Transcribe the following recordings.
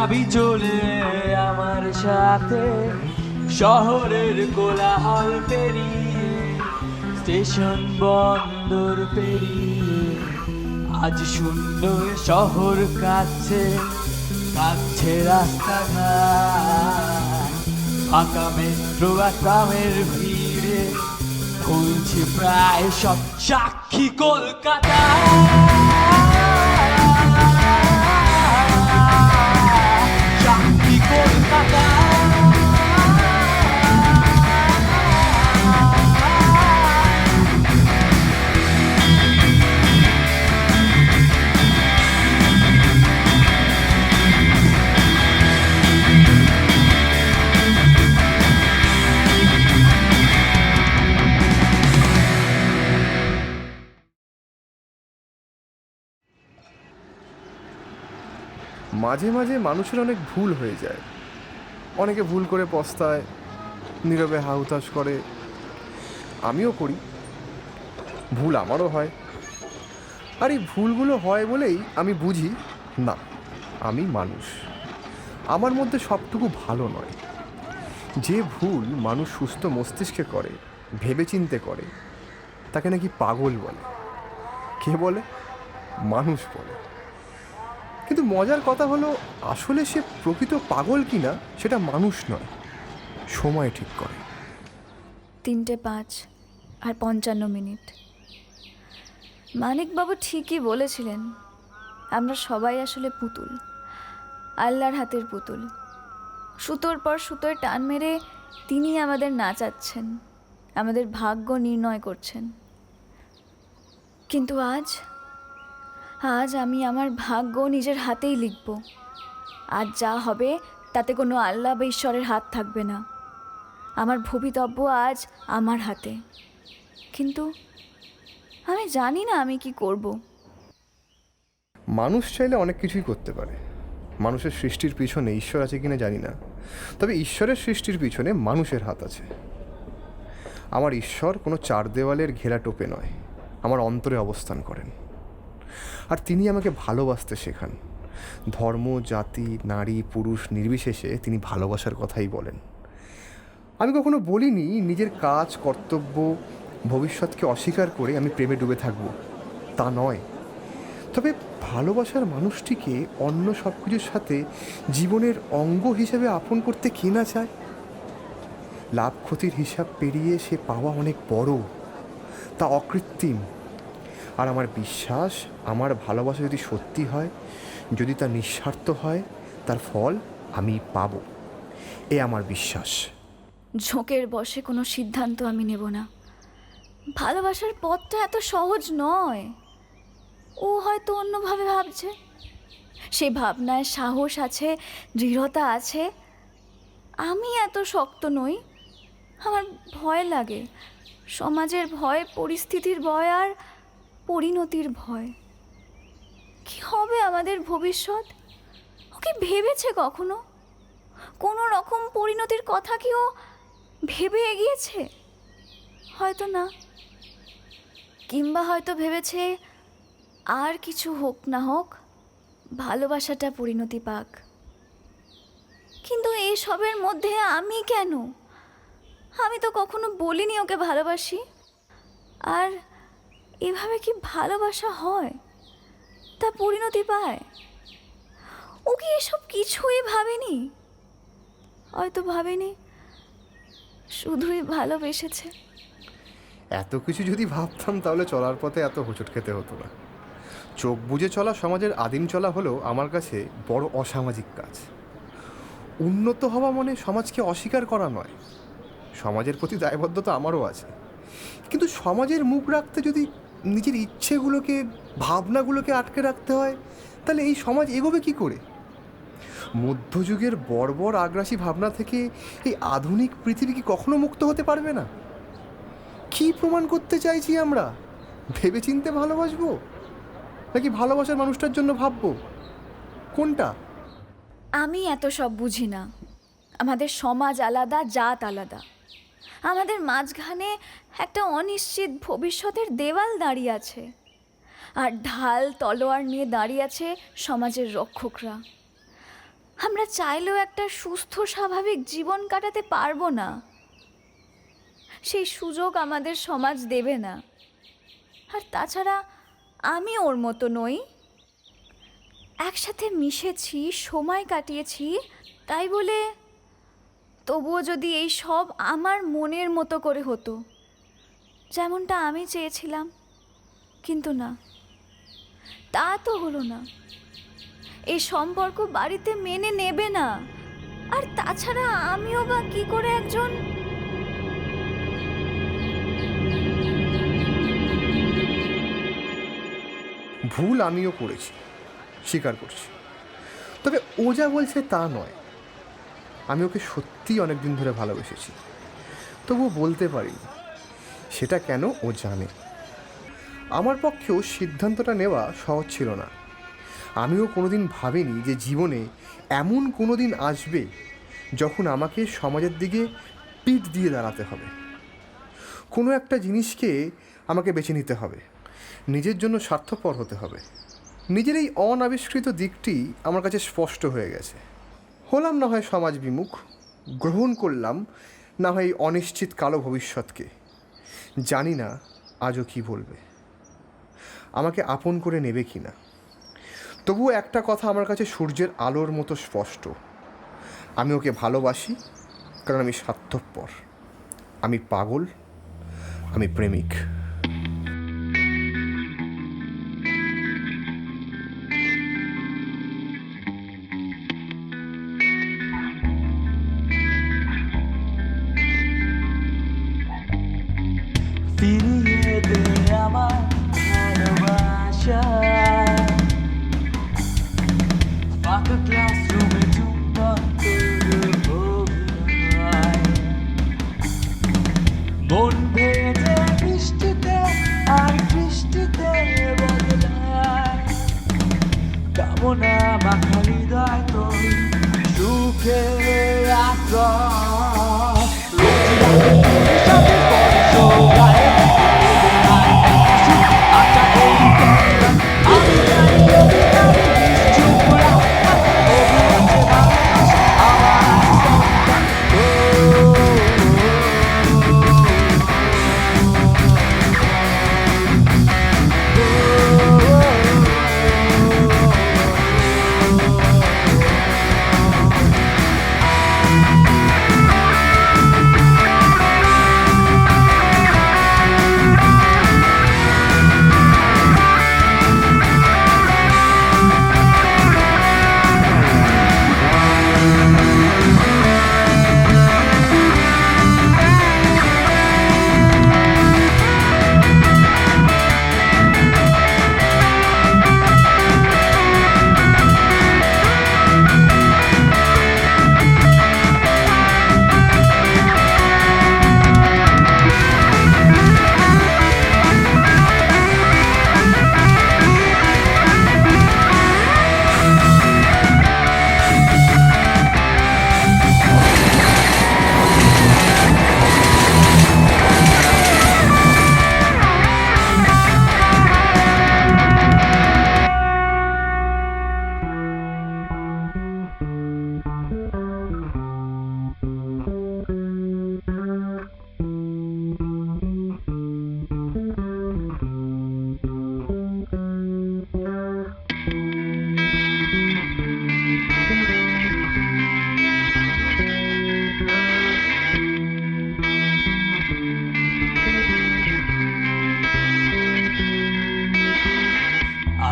যাবি চলে আমার সাথে শহরের কোলাহল পেরিয়ে, স্টেশন বন্দর পেরিয়ে। আজ শূন্য শহর কাছে কাছে রাস্তাঘাট, ফাঁকা মেট্রো আর ট্রামের ভিড়ে খুলছে প্রায় সব সাক্ষী কলকাতা। সাক্ষী কলকাতা। মাঝে মাঝে মানুষের অনেক ভুল হয়ে যায়, অনেকে ভুল করে পস্তায়, নীরবে হাহুতাশ করে। আমিও করি, ভুল আমারও হয়। আর এই ভুলগুলো হয় বলেই আমি বুঝি না, আমি মানুষ, আমার মধ্যে সবটুকু ভালো নয়। যে ভুল মানুষ সুস্থ মস্তিষ্কে করে, ভেবেচিন্তে করে, তাকে নাকি পাগল বলে। কে বলে? মানুষ বলে। কিন্তু মজার কথা হলো, আসলে সে প্রকৃত পাগল কিনা সেটা মানুষ নয়, সময় ঠিক করে। 3:05:55। মানিকবাবু ঠিকই বলেছিলেন, আমরা সবাই আসলে পুতুল, আল্লাহর হাতের পুতুল। সুতোর পর সুতোয় টান মেরে তিনি আমাদের নাচাচ্ছেন, আমাদের ভাগ্য নির্ণয় করছেন। কিন্তু আজ আমি আমার ভাগ্য নিজের হাতেই লিখব। আজ যা হবে তাতে কোনো আল্লাহ বা ঈশ্বরের হাত থাকবে না। আমার ভবিতব্য আজ আমার হাতে। কিন্তু আমি জানি না আমি কি করব। মানুষ চাইলে অনেক কিছুই করতে পারে। মানুষের সৃষ্টির পিছনে ঈশ্বর আছে কিনা জানি না, তবে ঈশ্বরের সৃষ্টির পিছনে মানুষের হাত আছে। আমার ঈশ্বর কোনো চার দেওয়ালের ঘেরা টোপে নয়, আমার অন্তরে অবস্থান করেন। আর তিনি আমাকে ভালোবাসতে শেখান। ধর্ম, জাতি, নারী, পুরুষ নির্বিশেষে তিনি ভালোবাসার কথাই বলেন। আমি কখনো বলিনি নিজের কাজ, কর্তব্য, ভবিষ্যৎকে অস্বীকার করে আমি প্রেমে ডুবে থাকব, তা নয়। তবে ভালোবাসার মানুষটিকে অন্য সব কিছুর সাথে জীবনের অঙ্গ হিসেবে আপন করতে কে না চায়? লাভ ক্ষতির হিসাব পেরিয়ে সে পাওয়া অনেক বড়, তা অকৃত্রিম। আর আমার বিশ্বাস, আমার ভালোবাসা যদি সত্যি হয়, যদি তা নিঃস্বার্থ হয়, তার ফল আমি পাব, এ আমার বিশ্বাস। ঝোঁকের বশে কোনো সিদ্ধান্ত আমি নেব না। ভালোবাসার পথটা এত সহজ নয়। ও হয়তো অন্যভাবে ভাবছে, সে ভাবনায় সাহস আছে, দৃঢ়তা আছে। আমি এত শক্ত নই, আমার ভয় লাগে। সমাজের ভয়, পরিস্থিতির ভয়, আর পরিণতির ভয়। কি হবে আমাদের ভবিষ্যৎ? ও কি ভেবেছে কখনো? কোনো রকম পরিণতির কথা কি ও ভেবে এগিয়েছে? হয়তো না। কিংবা হয়তো ভেবেছে আর কিছু হোক না হোক, ভালোবাসাটা পরিণতি পাক। কিন্তু এসবের মধ্যে আমি কেন? আমি তো কখনো বলিনি ওকে ভালোবাসি। আর এভাবে কি ভালোবাসা হয়, তা পরিণতি পায়? ও কি এসব কিছুই ভাবেনি? হয়তো ভাবেনি, শুধুই ভালোবেসেছে। এত কিছু যদি ভাবতাম তাহলে চলার পথে এত হোঁচট খেতে হতো না। চোখ বুজে চলা সমাজের আদিম চলা হলো আমার কাছে বড় অসামাজিক কাজ। উন্নত হওয়া মানে সমাজকে অস্বীকার করা নয়, সমাজের প্রতি দায়বদ্ধতা আমারও আছে। কিন্তু সমাজের মুখ রাখতে যদি নিজের ইচ্ছেগুলোকে, ভাবনাগুলোকে আটকে রাখতে হয়, তাহলে এই সমাজ এগোবে কী করে? মধ্যযুগের বর্বর আগ্রাসী ভাবনা থেকে এই আধুনিক পৃথিবী কি কখনো মুক্ত হতে পারবে না? কী প্রমাণ করতে চাইছি আমরা? ভেবেচিন্তে ভালোবাসবো, নাকি ভালোবাসার মানুষটার জন্য ভাববো? কোনটা? আমি এত সব বুঝি না। আমাদের সমাজ আলাদা, জাত আলাদা। আমাদের মাঝখানে একটা অনিশ্চিত ভবিষ্যতের দেওয়াল দাঁড়িয়ে আছে, আর ঢাল তলোয়ার নিয়ে দাঁড়িয়ে আছে সমাজের রক্ষকরা। আমরা চাইলেও একটা সুস্থ স্বাভাবিক জীবন কাটাতে পারবো না। সেই সুযোগ আমাদের সমাজ দেবে না। আর তাছাড়া আমি ওর মতো নই। একসাথে মিশেছি, সময় কাটিয়েছি, তাই বলে তবুও যদি এই সব আমার মনের মতো করে হতো, যেমনটা আমি চেয়েছিলাম, কিন্তু না, তা তো হলো না। এই সম্পর্ক বাড়িতে মেনে নেবে না। আর তাছাড়া আমিও বা কি করে একজন ভুল আমিও করেছি, স্বীকার করছি। তবে ও যা বলছে তা নয়। আমি ওকে সত্যিই অনেক দিন ধরে ভালোবেসেছি, তবুও বলতে পারিনি। সেটা কেন ও জানে। আমার পক্ষেও সিদ্ধান্তটা নেওয়া সহজ ছিল না। আমিও কোনোদিন ভাবিনি যে জীবনে এমন কোনো দিন আসবে যখন আমাকে সমাজের দিকে পিঠ দিয়ে দাঁড়াতে হবে। কোনো একটা জিনিসকে আমাকে বেছে নিতে হবে, নিজের জন্য স্বার্থপর হতে হবে। নিজের এই অনাবিষ্কৃত দিকটি আমার কাছে স্পষ্ট হয়ে গেছে। হলাম না হয় সমাজ বিমুখ, গ্রহণ করলাম না হয় এই অনিশ্চিত কালো ভবিষ্যৎকে। জানি না আজও কি বলবে, আমাকে আপন করে নেবে কি না। তবুও একটা কথা আমার কাছে সূর্যের আলোর মতো স্পষ্ট। আমি ওকে ভালোবাসি, কারণ আমি স্বার্থপর, আমি পাগল, আমি প্রেমিক। ফিরিয়ে দে আমার ভালোবাসা, ফাঁকা ক্লাসরুমে চুম্বন অভিনয়, মন ভেজে বৃষ্টিতে আর বৃষ্টিতে বদলায়, কামনা মাখা হৃদয় তোর সুখে আশ্রয়, সাথে স্পর্শ গায়ে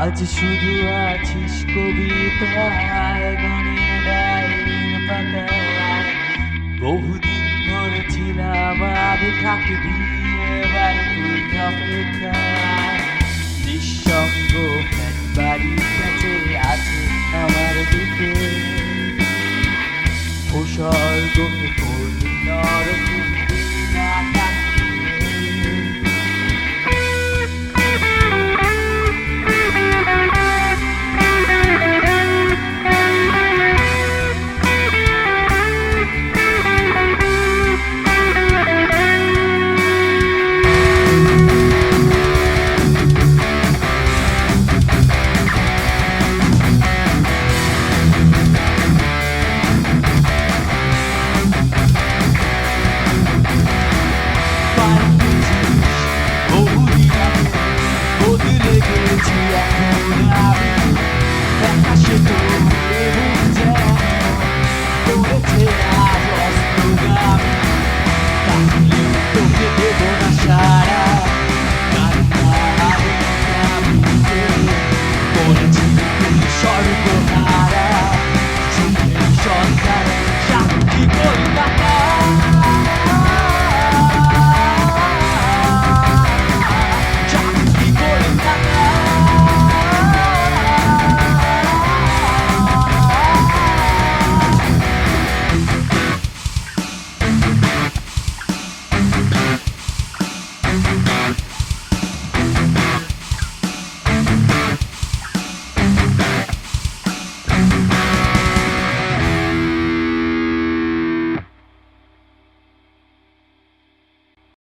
আজ শুধু আছিস কবিতায়, গানের ডায়েরির পাতায়, বহুদিন ধরে ছিলাম আমি থাকবি এবার তুই অপেক্ষায়, নিঃসঙ্গ ফ্যান বাড়ির কাছে আছে আমার দিকে, ভূস্বর্গকে করলি নরকৃতি না তাকিয়ে। যে তোরে বুক যেন করেছে আজ অস্তগামী, তাহলে তোকে দেব না সারা, কারণ আমি করেছি তুই সর্বনাশ।